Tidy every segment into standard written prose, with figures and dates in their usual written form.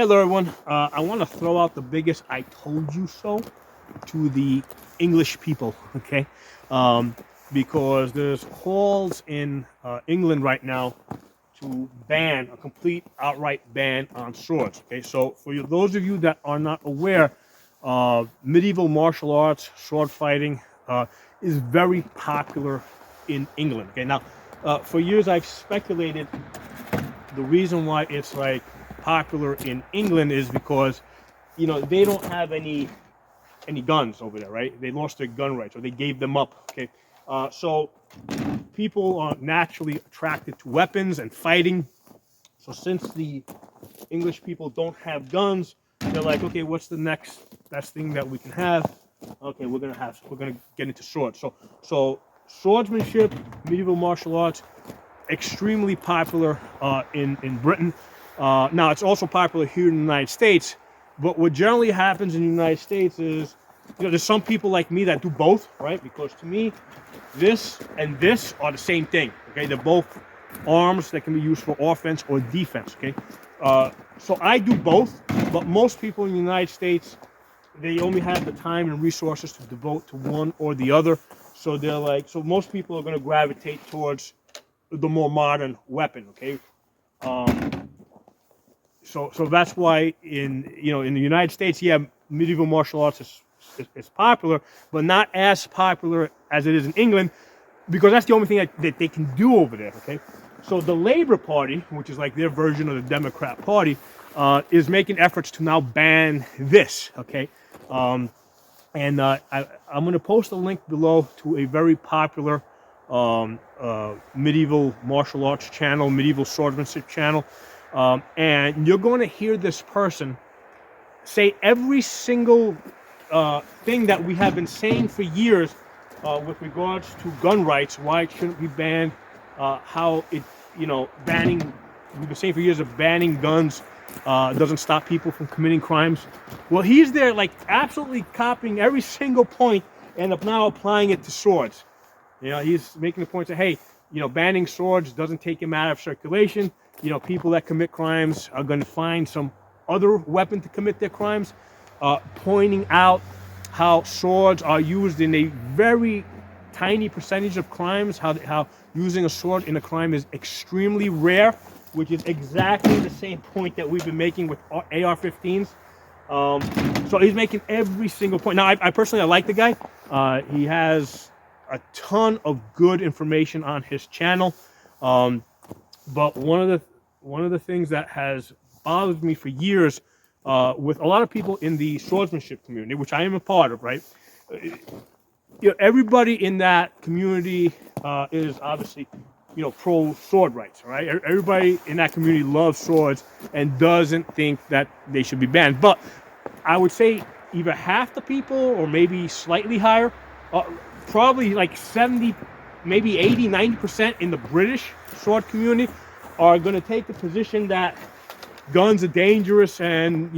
Hello, everyone. I want to throw out the biggest "I told you so" to the English people, okay? Because there's calls in England right now to ban a complete outright ban on swords. Okay, so for those of you that are not aware, medieval martial arts, sword fighting, is very popular in England. Okay, now for years I've speculated the reason why it's like popular in England is because they don't have any guns over there, right? They lost their gun rights or they gave them up. Okay, so people are naturally attracted to weapons and fighting. So since the English people don't have guns, they're like, okay, what's the next best thing that we can have? Okay, we're gonna get into swords. So swordsmanship, medieval martial arts, extremely popular in Britain. Now it's also popular here in the United States. But what generally happens in the United States is, there's some people like me that do both, right? Because to me, this and this are the same thing. Okay, they're both arms that can be used for offense or defense. Okay, so I do both, but most people in the United States, they only have the time and resources to devote to one or the other. So they're like, so most people are going to gravitate towards the more modern weapon. Okay, so that's why in the United States, yeah, medieval martial arts is popular, but not as popular as it is in England, because that's the only thing that they can do over there. Okay, so the Labour Party, which is like their version of the Democrat Party, is making efforts to now ban this. Okay, I'm going to post a link below to a very popular medieval martial arts channel, medieval swordsmanship channel, and you're going to hear this person say every single thing that we have been saying for years with regards to gun rights, why it shouldn't be banned, how it, banning, we've been saying for years of banning guns doesn't stop people from committing crimes. Well, he's there like absolutely copying every single point and now applying it to swords. He's making the point that, hey, banning swords doesn't take him out of circulation. People that commit crimes are going to find some other weapon to commit their crimes, pointing out how swords are used in a very tiny percentage of crimes, how using a sword in a crime is extremely rare, which is exactly the same point that we've been making with AR-15s. So he's making every single point. Now, I personally like the guy. He has a ton of good information on his channel. But one of the things that has bothered me for years with a lot of people in the swordsmanship community, which I am a part of, right? Everybody in that community is obviously, pro sword rights, right? Everybody in that community loves swords and doesn't think that they should be banned. But I would say either half the people or maybe slightly higher, probably like 70, maybe 80, 90% in the British sword community are going to take the position that guns are dangerous and,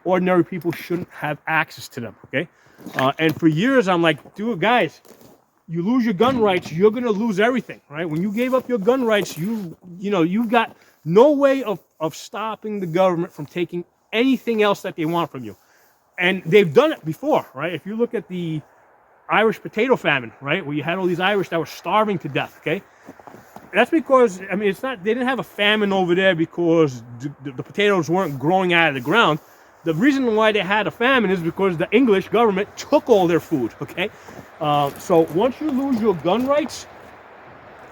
ordinary people shouldn't have access to them, okay? And for years, I'm like, dude, guys, you lose your gun rights, you're going to lose everything, right? When you gave up your gun rights, you've got no way of stopping the government from taking anything else that they want from you. And they've done it before, right? If you look at the Irish potato famine, right, where you had all these Irish that were starving to death, okay? That's because, it's not, they didn't have a famine over there because the potatoes weren't growing out of the ground. The reason why they had a famine is because the English government took all their food, okay? So once you lose your gun rights,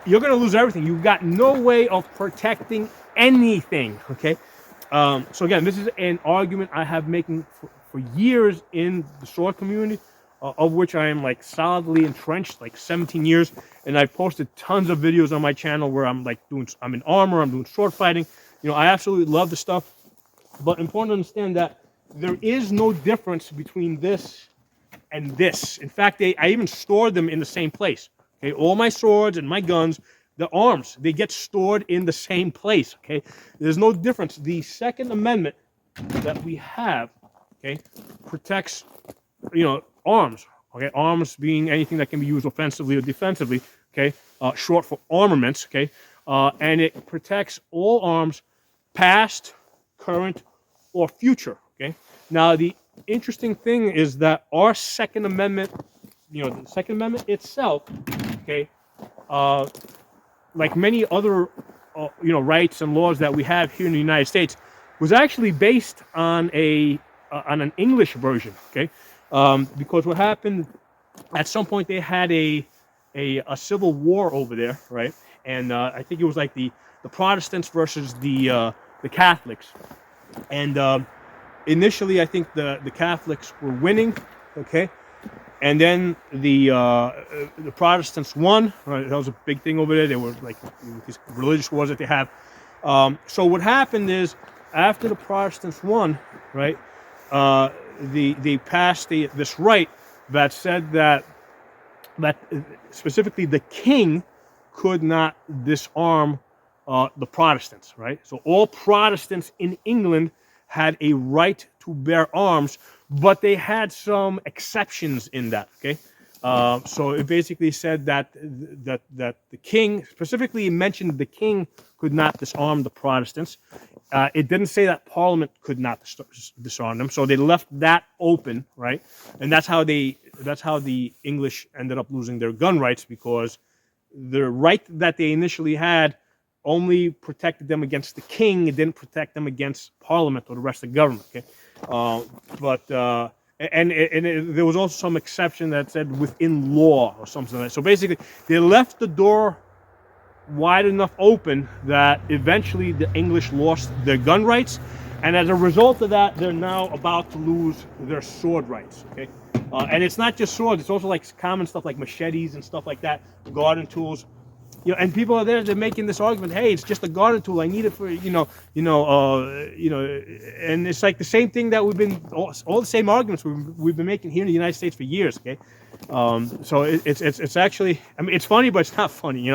you're going to lose everything. You've got no way of protecting anything, okay? So again, this is an argument I have making for years in the sword community, of which I am like solidly entrenched, like 17 years. And I've posted tons of videos on my channel where I'm in armor, I'm doing sword fighting. I absolutely love the stuff. But important to understand that there is no difference between this and this. In fact, I even store them in the same place. Okay, all my swords and my guns, the arms, they get stored in the same place. Okay, there's no difference. The Second Amendment that we have, okay, protects, arms. Okay, arms being anything that can be used offensively or defensively. Okay, short for armaments. Okay, and it protects all arms, past, current, or future. Okay. Now the interesting thing is that our Second Amendment, the Second Amendment itself, okay, like many other rights and laws that we have here in the United States, was actually based on an English version. Okay, because what happened at some point, they had a civil war over there, right? And I think it was like the Protestants versus the Catholics. And initially, I think the Catholics were winning, okay, and then the Protestants won. Right? That was a big thing over there. They were like these religious wars that they have. So what happened is, after the Protestants won, right, they passed this right that said that specifically the king could not disarm the Protestants, right? So all Protestants in England had a right to bear arms, but they had some exceptions in that, okay? So it basically said that the king, specifically mentioned the king could not disarm the Protestants. It didn't say that Parliament could not disarm them, so they left that open, right? And that's how the English ended up losing their gun rights, because the right that they initially had only protected them against the king. It didn't protect them against Parliament or the rest of the government. Okay, there was also some exception that said within law or something like that. So basically, they left the door wide enough open that eventually the English lost their gun rights, and as a result of that, they're now about to lose their sword rights. Okay, and it's not just swords; it's also like common stuff like machetes and stuff like that, garden tools. And people are there. They're making this argument. Hey, it's just a garden tool. I need it for and it's like the same thing that we've been all the same arguments we've been making here in the United States for years. Okay, so it's actually, I mean, it's funny, but it's not funny,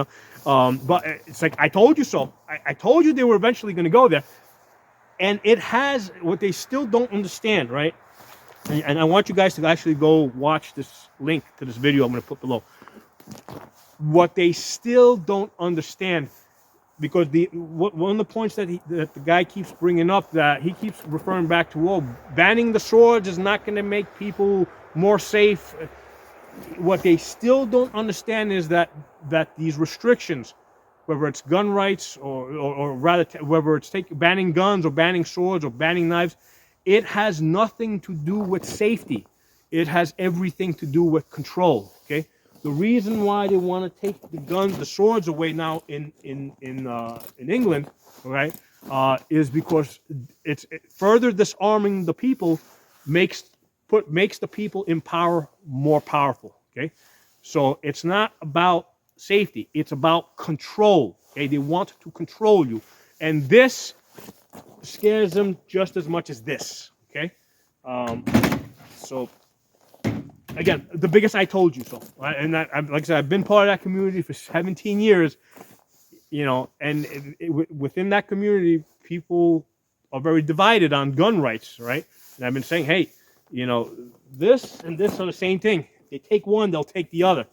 but it's like, I told you so. I told you they were eventually going to go there, and it has what they still don't understand, right? And I want you guys to actually go watch this link to this video I'm going to put below. What they still don't understand, because one of the points that the guy keeps bringing up, that he keeps referring back to, banning the swords is not going to make people more safe. What they still don't understand is that these restrictions, whether it's gun rights or rather whether it's banning guns or banning swords or banning knives, it has nothing to do with safety. It has everything to do with control. Okay. The reason why they want to take the swords away now in England, right, is because it's further disarming the people, makes the people in power more powerful. Okay, so it's not about safety; it's about control. Okay, they want to control you, and this scares them just as much as this. Okay, so. Again, the biggest I told you so, right? And like I said, I've been part of that community for 17 years, and within that community, people are very divided on gun rights, right? And I've been saying, hey, this and this are the same thing. They take one, they'll take the other,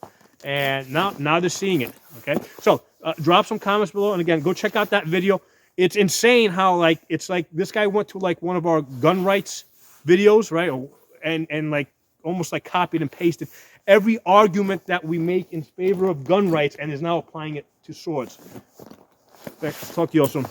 and now they're seeing it. Okay, so drop some comments below, and again, go check out that video. It's insane how it's like this guy went to one of our gun rights videos, right? And almost like copied and pasted every argument that we make in favor of gun rights and is now applying it to swords. Thanks. Talk to you all soon.